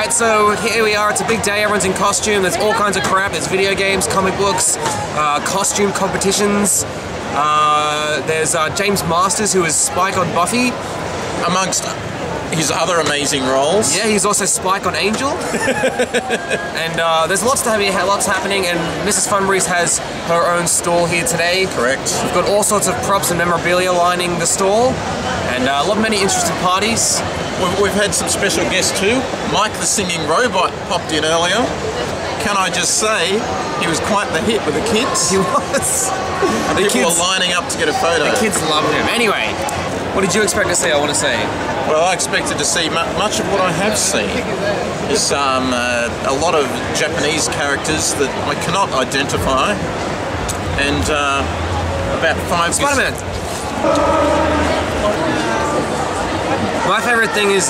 Alright, so here we are, it's a big day, everyone's in costume, there's all kinds of crap, there's video games, comic books, costume competitions, there's James Masters, who is Spike on Buffy. Amongst his other amazing roles. Yeah, he's also Spike on Angel. And there's lots happening, and Mrs. Funberries has her own stall here today. Correct. We've got all sorts of props and memorabilia lining the stall, and many interesting parties. We've had some special guests too. Mike the Singing Robot popped in earlier. Can I just say, he was quite the hit with the kids. He was. And people were lining up to get a photo. The kids loved him. Anyway, what did you expect to see, I want to say? Well, I expected to see much of what I have seen. Is a lot of Japanese characters that I cannot identify. And about 5... Spider-Man! My favourite thing is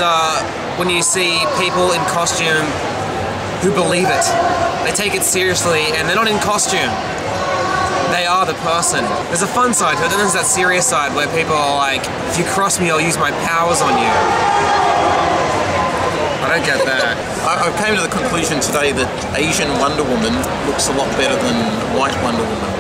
when you see people in costume who believe it. They take it seriously, and they're not in costume. They are the person. There's a fun side to it, then there's that serious side where people are like, if you cross me, I'll use my powers on you. I don't get that. I came to the conclusion today that Asian Wonder Woman looks a lot better than white Wonder Woman.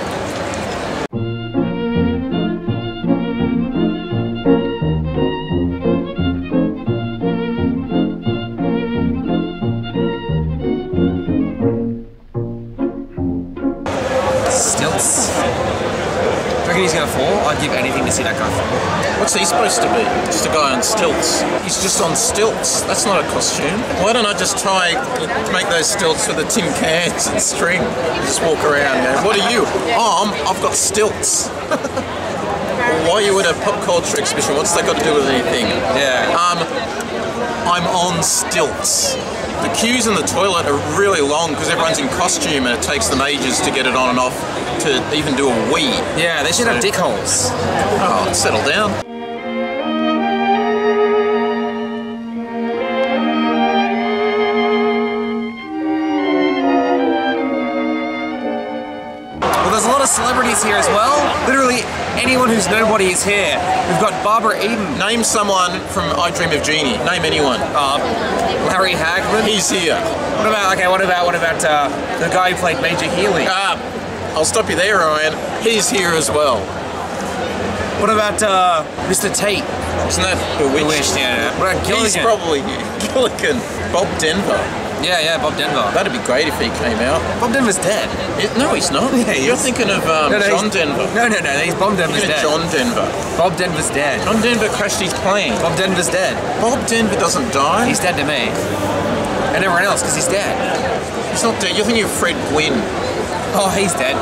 He's gonna fall. I'd give anything to see that guy fall. What's he supposed to be? Just a guy on stilts. He's just on stilts. That's not a costume. Why don't I just try to make those stilts with the tin cans and string? Just walk around and go, what are you? Oh, I've got stilts. Why are you at a pop culture exhibition? What's that got to do with anything? Yeah. I'm on stilts. The queues in the toilet are really long because everyone's in costume and it takes them ages to get it on and off to even do a wee. Yeah, they should have dick holes. Oh, settle down. Well, there's a lot of celebrities here as well. Literally anyone who's nobody is here. We've got Barbara Eden. Name someone from I Dream of Jeannie. Name anyone. Larry Hagman. He's here. What about the guy who played Major Healy? I'll stop you there, Ryan. He's here as well. What about Mr. Tate? Isn't that Bewitched? Yeah. What about Gilligan? He's probably Gilligan. Bob Denver. Yeah, Bob Denver. That'd be great if he came out. Bob Denver's dead. No, he's not. Yeah, You're thinking of John Denver. No, Bob Denver's dead. John Denver. Bob Denver's dead. John Denver crashed his plane. Bob Denver's dead. Bob Denver doesn't die. He's dead to me. And everyone else, because he's dead. He's not dead. You're thinking of Fred Gwynn. Oh, he's dead.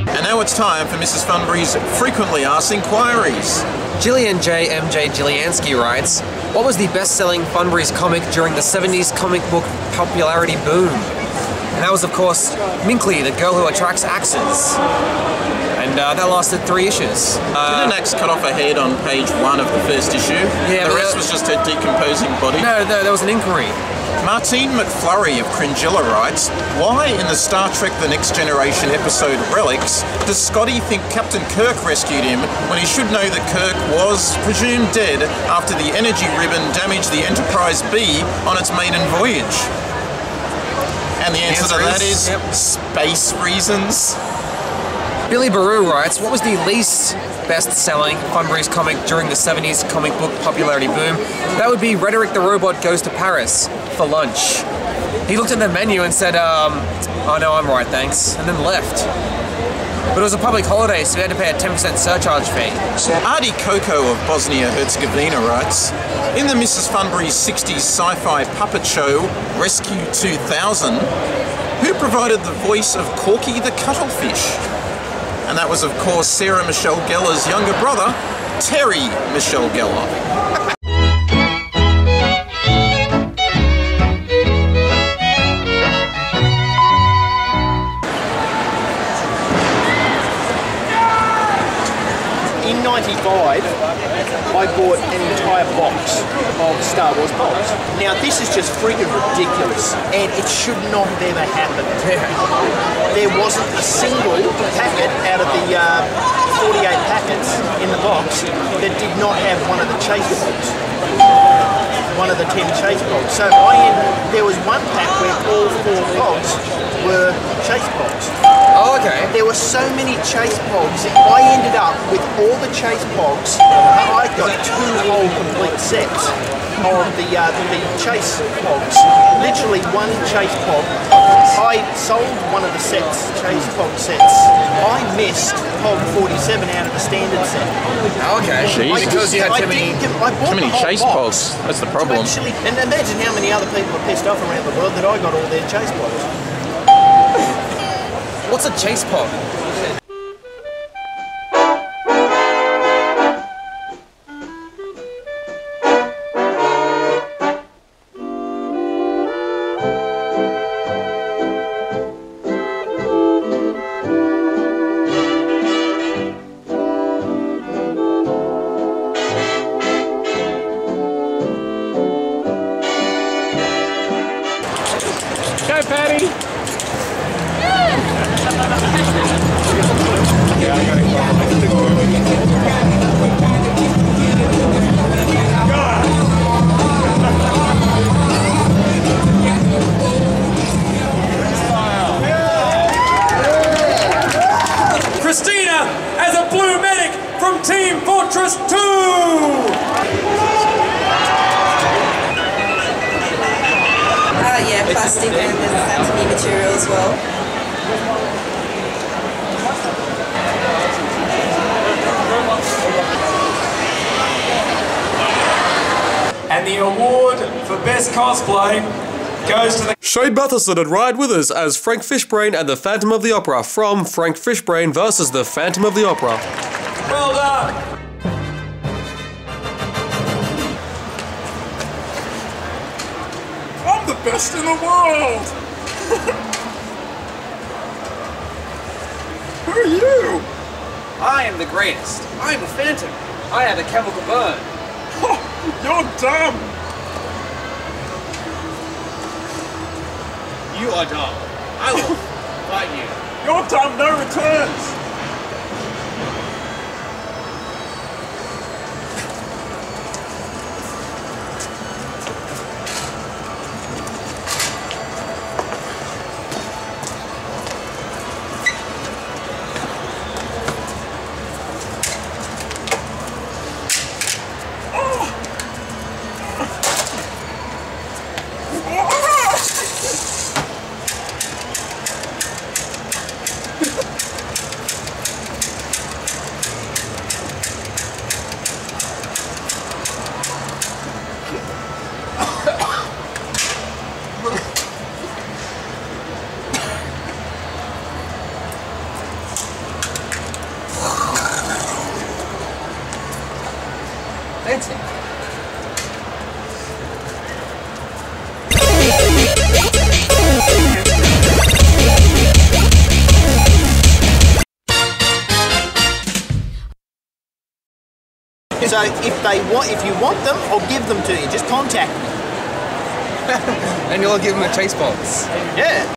And now it's time for Mrs. Funberries' frequently asked inquiries. Jillian J. M.J. Jilliansky writes, what was the best-selling Funberries comic during the 70s comic book popularity boom? And that was, of course, Minkley, the girl who attracts axes. And that lasted 3 issues. Did an axe cut off her head on page 1 of the first issue? Yeah, the rest was just her decomposing body? No, there was an inquiry. Martine McFlurry of Cringilla writes, why in the Star Trek The Next Generation episode Relics does Scotty think Captain Kirk rescued him when he should know that Kirk was presumed dead after the energy ribbon damaged the Enterprise B on its maiden voyage? And the answer to that is space reasons. Billy Baru writes, what was the least best-selling Funberries comic during the 70s comic book popularity boom? That would be Rhetoric the Robot Goes to Paris for lunch. He looked at the menu and said, oh no, I'm right, thanks, and then left. But it was a public holiday, so we had to pay a 10% surcharge fee. Artie Coco of Bosnia-Herzegovina writes, in the Mrs. Funberries 60s sci-fi puppet show Rescue 2000, who provided the voice of Corky the Cuttlefish? And that was, of course, Sarah Michelle Gellar's younger brother, Terry Michelle Gellar. In '95, I bought an entire box of Star Wars Pogs. Now this is just freaking ridiculous, and it should not have ever happened. There wasn't a single packet out of the 48 packets in the box that did not have one of the chase pogs. One of the 10 chase pogs. So there was one pack where all 4 pogs were chase pogs. Oh, okay. There were so many chase pogs, I ended up with all the chase pogs. I got 2 whole complete sets of the chase pogs. Literally one chase pog. I sold one of the chase pog sets. I missed pog 47 out of the standard set. Okay. Jesus. Because you had too many chase pogs. That's the problem. Actually, and imagine how many other people are pissed off around the world that I got all their chase pogs. What's a chase pog? Go, Patty! Christina as a blue medic from Team Fortress 2! Yeah, plastic and there's anatomy material as well. And the award for best cosplay goes to the Shane Matheson and Ryan Withers as Frank Fishbrain and the Phantom of the Opera from Frank Fishbrain versus the Phantom of the Opera. well done. I'm the best in the world! Who are you? I am the greatest. I am the Phantom. I have a chemical burn. You're dumb! You are dumb. I will fight you. You're dumb, no returns! Fancy. So if you want them, I'll give them to you. Just contact me. And you'll give him a chase box. Yeah.